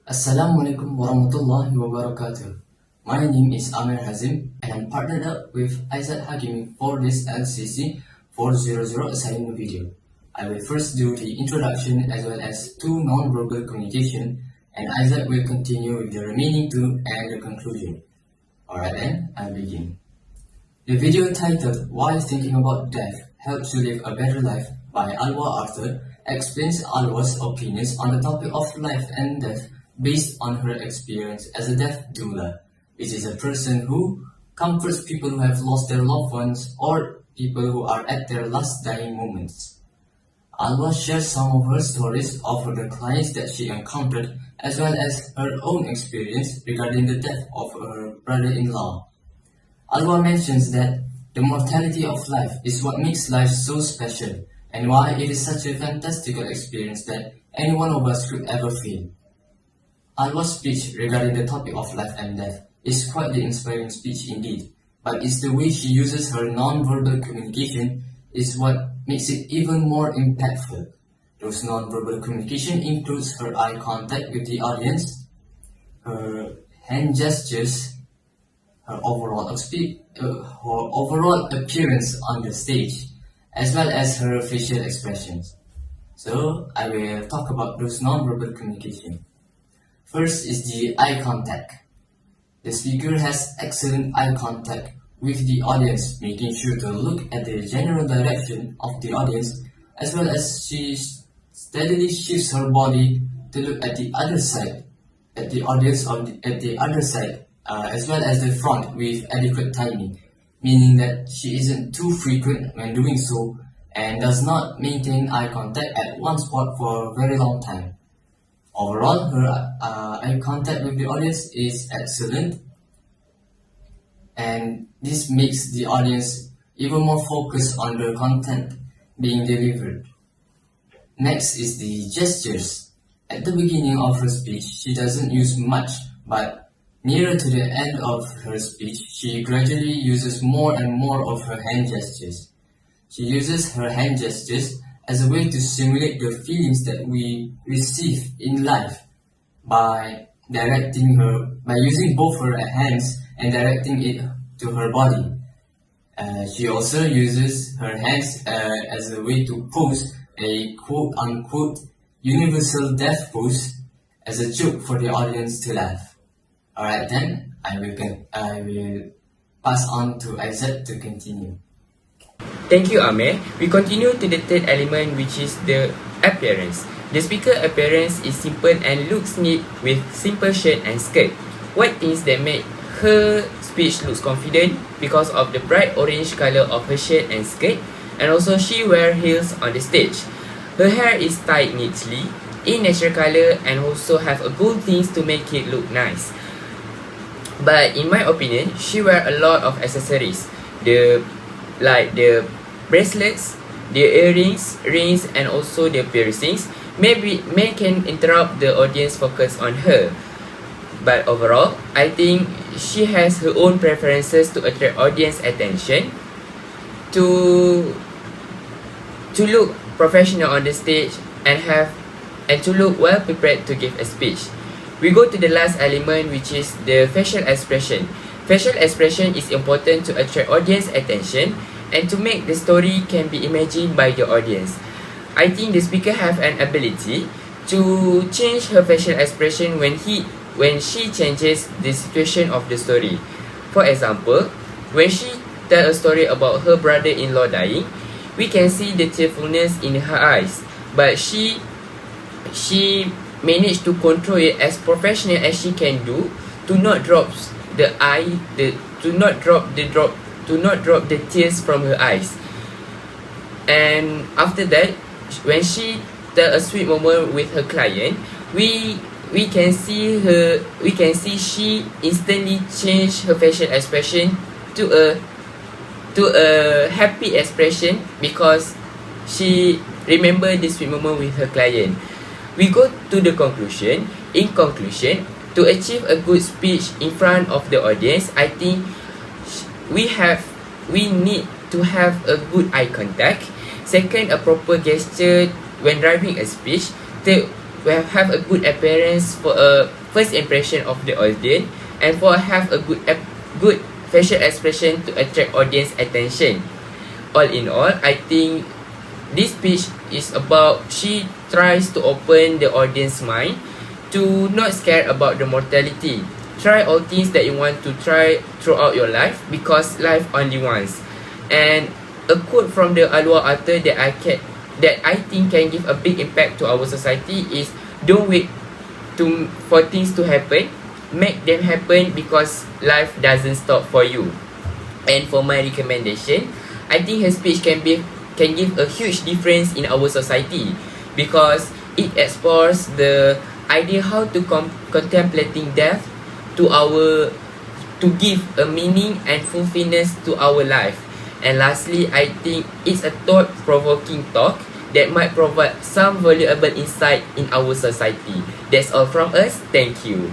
Assalamualaikum warahmatullahi wabarakatuh. My name is Amir Hazim and I'm partnered up with Aizad Haqimi for this LCC 400 assignment video. I will first do the introduction as well as two non-verbal communication, and Aizad will continue with the remaining two and the conclusion. Alright then, I'll begin. The video titled Why Thinking About Death Helps You Live a Better Life by Alwa Arthur explains Alwa's opinions on the topic of life and death based on her experience as a death doula, which is a person who comforts people who have lost their loved ones or people who are at their last dying moments. Alwa shares some of her stories of the clients that she encountered as well as her own experience regarding the death of her brother-in-law. Alwa mentions that the mortality of life is what makes life so special and why it is such a fantastical experience that any one of us could ever feel. Alwa's speech regarding the topic of life and death is quite the inspiring speech indeed, but it's the way she uses her non-verbal communication is what makes it even more impactful. Those non-verbal communication includes her eye contact with the audience, her hand gestures, her overall appearance on the stage, as well as her facial expressions. So I will talk about those non-verbal communication. First is the eye contact. The speaker has excellent eye contact with the audience, making sure to look at the general direction of the audience, as well as she steadily shifts her body to look at the other side, at the audience at the other side, as well as the front with adequate timing, meaning that she isn't too frequent when doing so and does not maintain eye contact at one spot for a very long time. Overall, her eye contact with the audience is excellent, and this makes the audience even more focused on the content being delivered. Next is the gestures. At the beginning of her speech, she doesn't use much, but nearer to the end of her speech, she gradually uses more and more of her hand gestures. She uses her hand gestures as a way to simulate the feelings that we receive in life by using both her hands and directing it to her body. She also uses her hands as a way to pose a quote-unquote universal death pose as a joke for the audience to laugh. Alright then, I will pass on to Aizad to continue. Thank you, Amir. We continue to the third element, which is the appearance. The speaker appearance is simple and looks neat with simple shirt and skirt. What things that make her speech looks confident? Because of the bright orange color of her shirt and skirt, and also she wears heels on the stage. Her hair is tied neatly in natural color and also have a gold things to make it look nice. But in my opinion, she wear a lot of accessories. The bracelets, the earrings, rings, and also the piercings may can interrupt the audience focus on her. But overall, I think she has her own preferences to attract audience attention, to look professional on the stage and to look well prepared to give a speech. We go to the last element, which is the facial expression. Facial expression is important to attract audience attention and to make the story can be imagined by the audience. I think the speaker have an ability to change her facial expression when she changes the situation of the story. For example, when she tell a story about her brother-in-law dying, we can see the tearfulness in her eyes, but she managed to control it as professional as she can do, to not drop the tears from her eyes. And after that, when she tell a sweet moment with her client, we can see she instantly change her facial expression to a happy expression because she remember this sweet moment with her client. We go to the conclusion. In conclusion, to achieve a good speech in front of the audience, I think we need to have a good eye contact. Second, a proper gesture when driving a speech. we have a good appearance for a first impression of the audience, and for have a good facial expression to attract audience attention. All in all, I think this speech is about she tries to open the audience mind to not scared about the mortality. Try all things that you want to try throughout your life, because life only once. And a quote from the Alwa author that I think can give a big impact to our society is, don't wait for things to happen, make them happen, because life doesn't stop for you. And for my recommendation, I think her speech can give a huge difference in our society, because it explores the idea how to contemplating death to give a meaning and fulfillment to our life. And lastly, I think it's a thought-provoking talk that might provide some valuable insight in our society. That's all from us. Thank you.